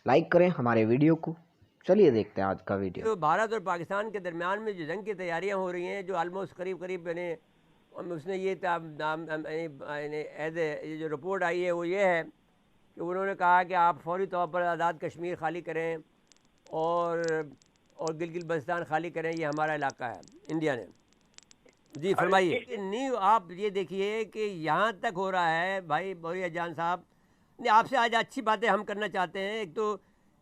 Like करें हमारे video को। चलिए देखते हैं आज का वीडियो। तो भारत और पाकिस्तान के दरमियान में जो जंग की तैयारियां हो रही हैं, जो आलमोस्ट करीब करीब उसने ये एज ए जो रिपोर्ट आई है वो ये है कि उन्होंने कहा कि आप फौरी तौर पर आज़ाद कश्मीर खाली करें और गिलगित बल्तिस्तान खाली करें, ये हमारा इलाका है इंडिया ने। जी फरमाइए। नहीं, आप ये देखिए कि यहाँ तक हो रहा है भाई बोरिया जान साहब। नहीं, आपसे आज अच्छी बातें हम करना चाहते हैं। एक तो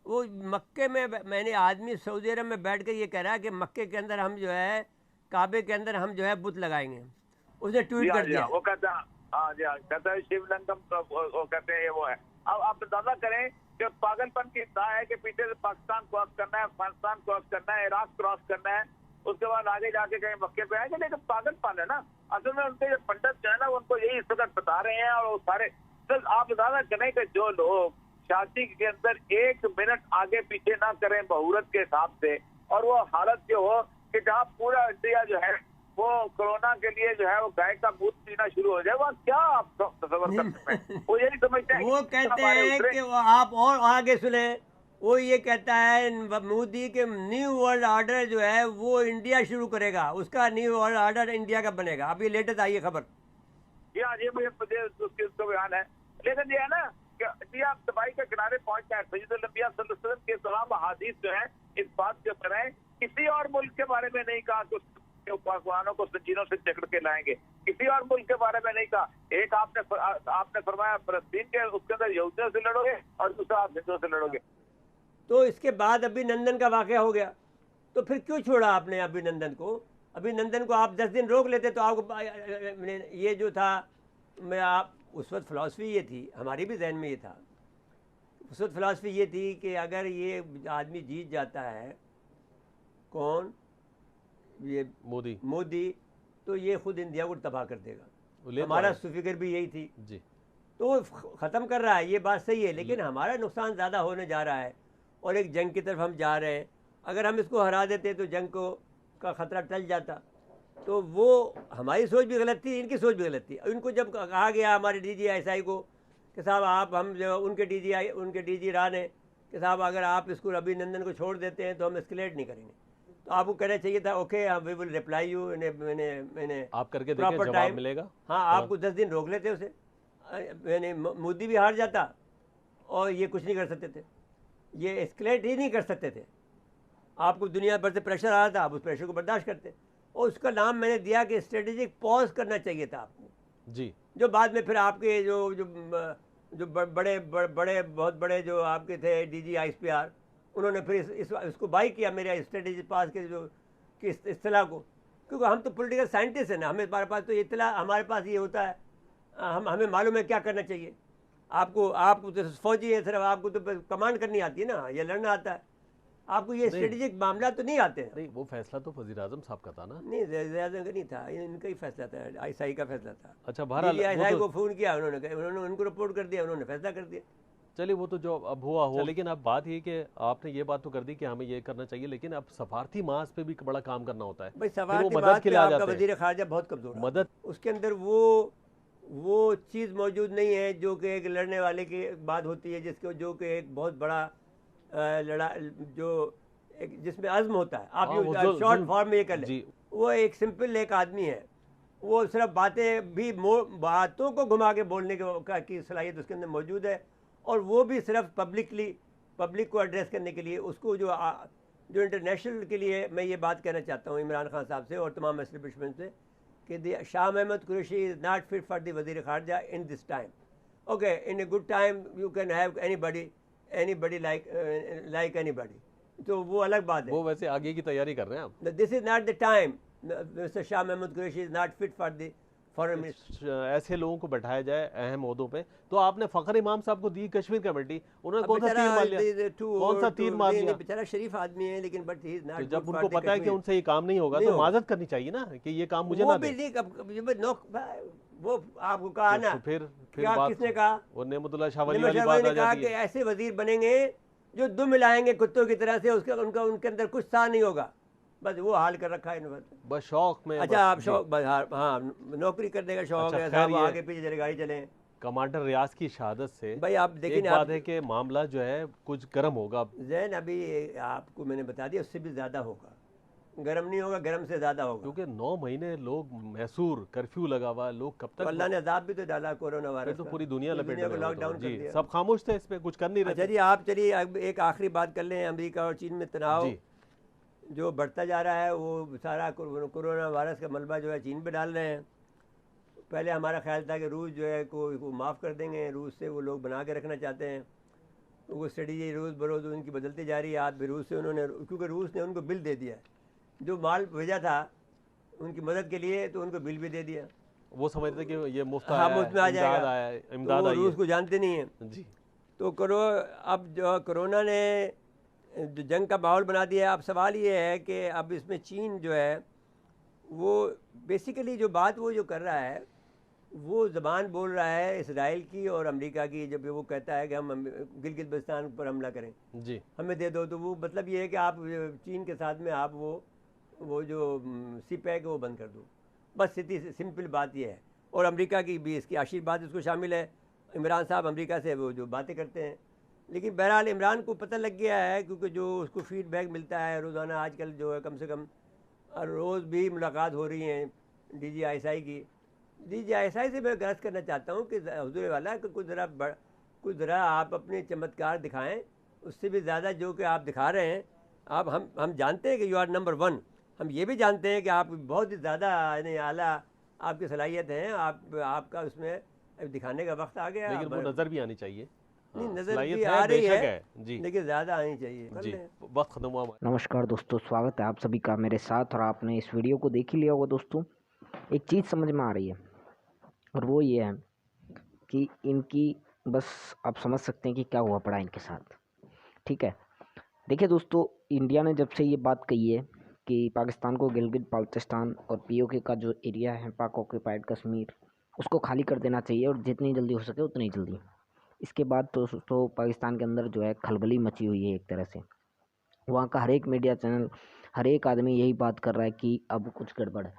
वो मक्के में मैंने आदमी सऊदी अरब में बैठ कर ये कह रहा है कि मक्के के अंदर हम जो है काबे के अंदर हम जो है बुत लगाएंगे। उसने ट्वीट कर दिया। वो कहता है, हाँ जी हाँ, कहता है शिवलिंगम, वो कहते हैं ये वो है। अब आप अंदाजा करें कि पागलपन की इंतहा है कि पीछे से पाकिस्तान क्रॉस करना है, अफगानिस्तान क्रॉस करना है, इराक क्रॉस करना है, उसके बाद आगे जाके कहीं मक्के पे आएंगे। लेकिन पागलपन है ना। असल में उनके जो पंडित जो है ना, उनको यही इस वक्त बता रहे हैं। और वो सारे आप अंदाजा करें कि जो लोग शादी के अंदर 1 मिनट आगे पीछे ना करें मुहूर्त के हिसाब से, और वो हालत जो हो कि जहाँ पूरा इंडिया जो है वो कोरोना के लिए जो है वो गाय का दूध पीना शुरू हो जाए, वो क्या आप तस्वर कर सकते हैं? वो यही समझते हैं। वो कहते हैं कि वो आप और आगे सुने। वो ये कहता है मोदी के न्यू वर्ल्ड ऑर्डर जो है वो इंडिया शुरू करेगा, उसका न्यू वर्ल्ड ऑर्डर इंडिया का बनेगा। अब ये लेटेस्ट आई है खबर। ये मुझे उसका बयान है। लेकिन ये है ना कि इंडिया तबाही के किनारे पहुंचता है। सैयद नबी सल्लल्लाहु अलैहि वसल्लम के तमाम अहादीस जो है इस बात के ऊपर है। किसी और मुल्क के बारे में नहीं कहा कि पाकिस्तानों को संजीनों से जकड़ के लाएंगे, किसी और मुल्क के बारे में नहीं कहा। एक आपने फरमाया फलस्तीन के, उसके अंदर यहूदियों से लड़ोगे और दूसरा आप हिंदुओं से लड़ोगे। तो इसके बाद अभिनंदन का वाकया हो गया, तो फिर क्यों छोड़ा आपने अभिनंदन को? अभिनंदन को आप 10 दिन रोक लेते तो आपको ये जो था, मैं आप उस वक्त फ़िलासफ़ी ये थी, हमारी भी जहन में ये था, उस वक्त फ़िलासफ़ी ये थी कि अगर ये आदमी जीत जाता है, कौन, ये मोदी, तो ये खुद इंडिया को तबाह कर देगा। हमारा फिक्र भी यही थी जी। तो ख़त्म कर रहा है, ये बात सही है, लेकिन हमारा नुकसान ज़्यादा होने जा रहा है और एक जंग की तरफ हम जा रहे हैं। अगर हम इसको हरा देते तो जंग का ख़तरा टल जाता। तो वो हमारी सोच भी गलत थी, इनकी सोच भी गलत थी। इनको जब कहा गया हमारे DGI को कि साहब आप, हम जो उनके DG राह ने कि साहब अगर आप इसको अभिनंदन को छोड़ देते हैं तो हम एस्केलेट नहीं करेंगे, तो आपको कहना चाहिए था okay we will reply you मैंने आप करके प्रॉपर टाइम मिलेगा। हाँ, आपको 10 दिन रोक लेते उसे। मैंने मोदी भी हार जाता और ये कुछ नहीं कर सकते थे, ये एस्केलेट ही नहीं कर सकते थे। आपको दुनिया भर से प्रेशर आ रहा था, आप उस प्रेशर को बर्दाश्त करते, और उसका नाम मैंने दिया कि स्ट्रेटेजिक पॉज करना चाहिए था आपको जी। जो बाद में फिर आपके जो बड़े बहुत बड़े जो आपके थे DG ISPR, उन्होंने फिर इसको बाई किया मेरे स्ट्रेटेजिक पास के जो कि इस्तिलाह को, क्योंकि हम तो पॉलिटिकल साइंटिस्ट हैं ना, हमारे पास तो इत्तला, हमारे पास ये होता है, हमें मालूम है क्या करना चाहिए। आपको तो फौजी है, सिर्फ आपको तो कमांड करनी आती है ना, ये लड़ना आता है, आपको ये स्ट्रेटेजिक मामला तो नहीं आते हैं। नहीं, वो फैसला तो वज़ीर आज़म साहब का था ना। नहीं, वज़ीर आज़म का नहीं था, इनका ही फैसला था, ISI का फैसला था। अच्छा, बहरहाल ISI को फ़ोन किया उन्होंने उनको रिपोर्ट कर दिया, उन्होंने फैसला कर दिया। चलिए वो तो जो अब हुआ हो, लेकिन अब बात ये कि आपने ये बात तो कर दी कि हमें ये करना चाहिए, लेकिन अब सफारती मास पे भी बड़ा काम करना होता है भाई। सफारती मास पे आपका वज़ीर ख़ारजा बहुत कमज़ोर, मदद उसके अंदर वो चीज़ मौजूद नहीं है जो कि एक लड़ने वाले की बात होती है, जो कि एक बहुत बड़ा जिसमें अज़्म होता है। आप शॉर्ट फॉर्म में ये कर लें, वो एक सिंपल एक आदमी है, वो सिर्फ बातों को घुमा के बोलने की सलाहियत उसके अंदर मौजूद है, और वो भी सिर्फ पब्लिक को एड्रेस करने के लिए। उसको जो इंटरनेशनल के लिए मैं ये बात कहना चाहता हूँ इमरान खान साहब से और तमाम एस्टेब्लिशमेंट से कि Shah Mahmood Qureshi is not fit for the वज़ीर ख़ारजा in this time. Okay, in a good time you can have anybody like anybody, तो वो अलग बात है। वो वैसे आगे की तैयारी कर रहे हैं आप। This is not the time, mister Shah Mahmood Qureshi is not fit for the foreign minister. ऐसे लोगों को बैठाया जाए अहम ओहदों पे। तो आपने फ़खर इमाम साहब को दी कश्मीर कमेटी, उन्होंने कौन सा तीर मार लिया? कौन सा तीर मार लिया? बेचारा शरीफ आदमी है, लेकिन बट ही इज नॉट। जब उनको पता है कि उनसे ये काम नहीं होगा तो माजरत करनी चाहिए ना कि ये काम मुझे ना दे। वो आपको कहा ना, फिर किसने कहा? वो नेमतुल्लाह शाह वली वाली बात आ जाती है। ऐसे वजीर बनेंगे जो दुम मिलाएंगे कुत्तों की तरह से, उनके अंदर कुछ सा नहीं होगा, बस वो हाल कर रखा है इन्होंने, बस शौक में। अच्छा, आप शौक, बस हाँ, नौकरी करने का शौक है साहब, आगे पीछे चले गाड़ी चले, कमांडर रियाज की शहादत से भाई आप देखिए एक बात है कि मामला जो है कुछ गर्म होगा। जैन अभी आपको मैंने बता दिया, उससे भी ज़्यादा होगा, गर्म नहीं होगा, गर्म से ज़्यादा होगा, क्योंकि 9 महीने लोग मैसूर कर्फ्यू लगा हुआ, लोग कब तो तक अल्लाह ने अजाब भी तो डाला कोरोना वायरस तो का, पूरी दुनिया लपेट में को लॉकडाउन कर जी, दिया। सब खामोश थे, इस पे कुछ कर नहीं रहे। अच्छा जी, आप चलिए अब एक आखिरी बात कर लें। अमेरिका और चीन में तनाव जी जो बढ़ता जा रहा है, वो सारा कोरोना वायरस का मलबा जो है चीन पे डाल रहे हैं। पहले हमारा ख्याल था कि रूस जो है को माफ़ कर देंगे, रूस से वो लोग बना के रखना चाहते हैं, तो वो स्ट्रेटजी रोज़ बरोज़ उनकी बदलती जा रही है। आज भी रूस से उन्होंने, क्योंकि रूस ने उनको बिल दे दिया है, जो माल भेजा था उनकी मदद के लिए, तो उनको बिल भी दे दिया। वो समझते थे कि ये मुफ्त हाँ, मुफ्त में आ जाएगा, इमदाद तो आई रूस है। को जानते नहीं हैं जी तो अब जो कोरोना ने जो जंग का माहौल बना दिया है, अब सवाल ये है कि अब इसमें चीन जो है वो बेसिकली जो बात वो जो कर रहा है, वो ज़बान बोल रहा है इसराइल की और अमेरिका की। जब वो कहता है कि हम गिलगित बल्तिस्तान पर हमला करें, जी हमें दे दो, तो वो मतलब ये है कि आप चीन के साथ में आप वो जो सी पैक है वो बंद कर दो, बस सीधी सिंपल बात ये है। और अमेरिका की भी इसकी आशीर्वाद इसको शामिल है। इमरान साहब अमेरिका से वो जो बातें करते हैं, लेकिन बहरहाल इमरान को पता लग गया है, क्योंकि जो उसको फीडबैक मिलता है रोज़ाना, आजकल जो है कम से कम रोज़ भी मुलाकात हो रही है DGISI की। DGISI से मैं गर्ज करना चाहता हूँ कि हुजूर वाला कि कुछ ज़रा आप अपने चमत्कार दिखाएं, उससे भी ज़्यादा जो कि आप दिखा रहे हैं। आप हम जानते हैं कि यू आर नंबर 1, हम ये भी जानते हैं कि आप बहुत ही ज़्यादा यानी आला आपकी सलाहियत है, आपका उसमें दिखाने का वक्त आ गया। लेकिन वो नजर भी आनी चाहिए। नहीं, हाँ, नजर सलाहियत भी है, आ रही बेशक है जी लेकिन ज़्यादा आनी चाहिए। कर जी, लें। वक्त खत्म हुआ हमारा। नमस्कार दोस्तों, स्वागत है आप सभी का मेरे साथ। और आपने इस वीडियो को देख ही लिया होगा दोस्तों। एक चीज़ समझ में आ रही है, और वो ये है कि इनकी बस आप समझ सकते हैं कि क्या हुआ पड़ा इनके साथ। ठीक है, देखिए दोस्तों, इंडिया ने जब से ये बात कही है कि पाकिस्तान को गिलगित बाल्टिस्तान और POK का जो एरिया है, पाक ऑक्यूपाइड कश्मीर, उसको खाली कर देना चाहिए, और जितनी जल्दी हो सके उतनी जल्दी। इसके बाद तो पाकिस्तान के अंदर जो है खलबली मची हुई है एक तरह से। वहाँ का हर एक मीडिया चैनल, हर एक आदमी यही बात कर रहा है कि अब कुछ गड़बड़ है।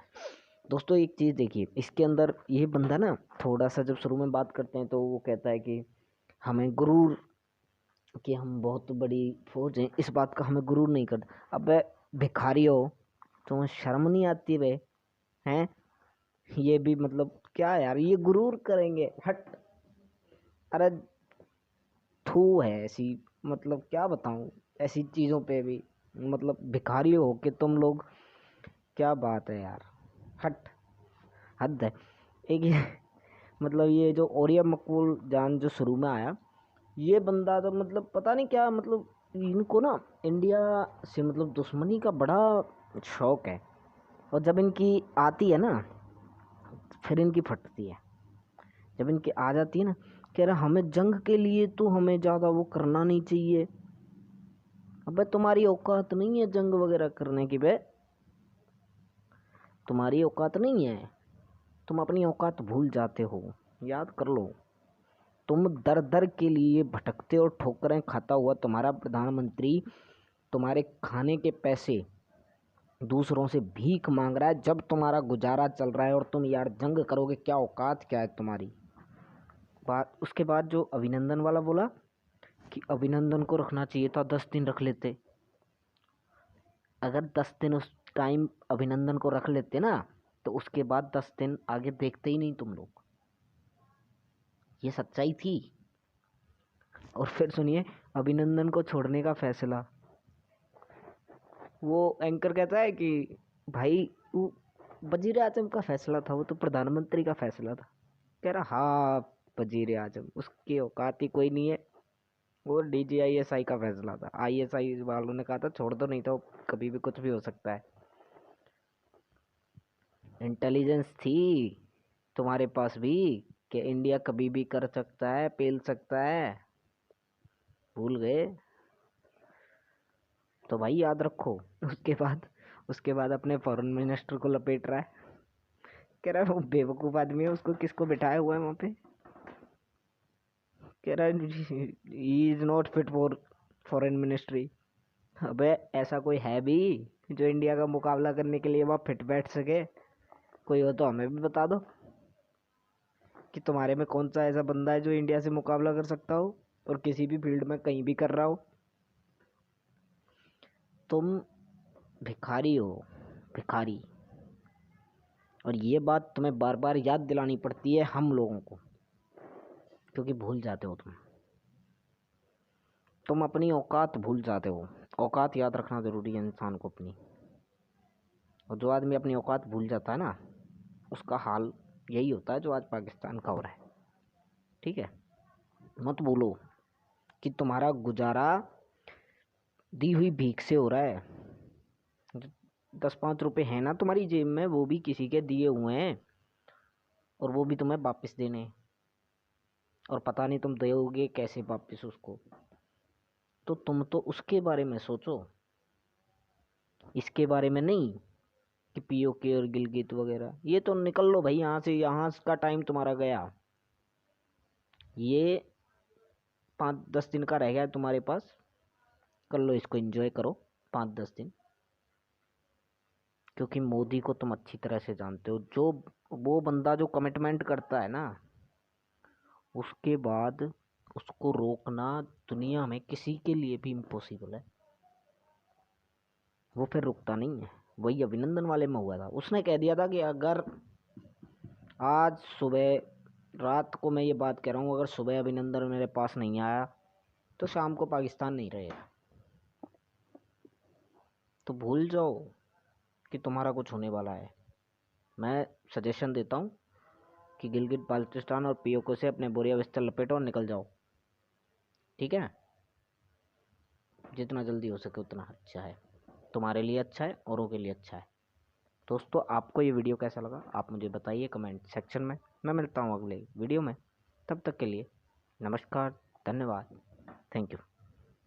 दोस्तों एक चीज़ देखिए, इसके अंदर ये बंदा ना थोड़ा सा जब शुरू में बात करते हैं तो वो कहता है कि हमें गुरूर, कि हम बहुत बड़ी फौज हैं, इस बात का हमें गुरूर नहीं करता। अब भिखारी हो, तुम्हें शर्म नहीं आती बे? हैं, ये भी मतलब क्या यार, ये गुरूर करेंगे, हट। अरे थू है ऐसी, मतलब क्या बताऊं ऐसी चीज़ों पे भी, मतलब भिखारी हो के तुम लोग, क्या बात है यार, हट, हद है। एक ये मतलब ये जो ओरिया मकबूल जान जो शुरू में आया, ये बंदा तो मतलब पता नहीं क्या, मतलब इनको ना इंडिया से मतलब दुश्मनी का बड़ा शौक है, और जब इनकी आती है ना फिर इनकी फटती है। जब इनकी आ जाती है ना, कह रहा हमें जंग के लिए तो हमें ज़्यादा वो करना नहीं चाहिए। अबे तुम्हारी औकात नहीं है जंग वगैरह करने की बे, तुम्हारी औकात नहीं है, तुम अपनी औकात भूल जाते हो, याद कर लो। तुम दर दर के लिए भटकते और ठोकरें खाता हुआ तुम्हारा प्रधानमंत्री तुम्हारे खाने के पैसे दूसरों से भीख मांग रहा है, जब तुम्हारा गुजारा चल रहा है, और तुम यार जंग करोगे, क्या औकात क्या है तुम्हारी। बात उसके बाद जो अभिनंदन वाला बोला कि अभिनंदन को रखना चाहिए था, 10 दिन रख लेते। अगर 10 दिन उस टाइम अभिनंदन को रख लेते ना, तो उसके बाद 10 दिन आगे देखते ही नहीं तुम लोग। ये सच्चाई थी। और फिर सुनिए, अभिनंदन को छोड़ने का फैसला, वो एंकर कहता है कि भाई वो वजीर आजम का फैसला था, वो तो प्रधानमंत्री का फैसला था। कह रहा हाँ, वजीर आजम, उसकी औकात ही कोई नहीं है, वो DGISI का फैसला था। ISI वालों ने कहा था छोड़ दो, नहीं तो कभी भी कुछ भी हो सकता है। इंटेलिजेंस थी तुम्हारे पास भी कि इंडिया कभी भी कर सकता है, पेल सकता है, भूल गए? तो भाई याद रखो। उसके बाद अपने फॉरेन मिनिस्टर को लपेट रहा है, कह रहा है वो बेवकूफ़ आदमी है, उसको किसको बिठाया हुआ है वहाँ पे। कह रहा है he is not fit for foreign ministry. अबे ऐसा कोई है भी जो इंडिया का मुकाबला करने के लिए वहाँ फिट बैठ सके? कोई हो तो हमें भी बता दो। कि तुम्हारे में कौन सा ऐसा बंदा है जो इंडिया से मुकाबला कर सकता हो और किसी भी फील्ड में कहीं भी कर रहा हो। तुम भिखारी हो, भिखारी। और ये बात तुम्हें बार बार याद दिलानी पड़ती है हम लोगों को, क्योंकि भूल जाते हो तुम अपनी औकात भूल जाते हो। औकात याद रखना ज़रूरी है इंसान को अपनी। और जो आदमी अपनी औकात भूल जाता है ना, उसका हाल यही होता है जो आज पाकिस्तान का हो रहा है। ठीक है, मत बोलो कि तुम्हारा गुजारा दी हुई भीख से हो रहा है। 10-5 रुपए हैं ना तुम्हारी जेब में, वो भी किसी के दिए हुए हैं और वो भी तुम्हें वापस देने, और पता नहीं तुम दोगे कैसे वापस उसको। तो तुम तो उसके बारे में सोचो, इसके बारे में नहीं कि पीओके और गिलगित वगैरह। ये तो निकल लो भाई यहाँ से, यहाँ का टाइम तुम्हारा गया। ये 5-10 दिन का रह गया तुम्हारे पास, कर लो इसको, एंजॉय करो 5-10 दिन। क्योंकि मोदी को तुम अच्छी तरह से जानते हो, जो वो बंदा जो कमिटमेंट करता है ना, उसके बाद उसको रोकना दुनिया में किसी के लिए भी इम्पॉसिबल है। वो फिर रुकता नहीं है। वही अभिनंदन वाले में हुआ था, उसने कह दिया था कि अगर आज सुबह, रात को मैं ये बात कह रहा हूँ, अगर सुबह अभिनंदन मेरे पास नहीं आया तो शाम को पाकिस्तान नहीं रहेगा। तो भूल जाओ कि तुम्हारा कुछ होने वाला है। मैं सजेशन देता हूँ कि गिलगित बाल्टिस्तान और पीओके से अपने बोरिया बिस्तर लपेटो और निकल जाओ। ठीक है, जितना जल्दी हो सके उतना अच्छा है, तुम्हारे लिए अच्छा है, औरों के लिए अच्छा है। दोस्तों, आपको ये वीडियो कैसा लगा आप मुझे बताइए कमेंट सेक्शन में। मैं मिलता हूँ अगले वीडियो में, तब तक के लिए नमस्कार, धन्यवाद, थैंक यू।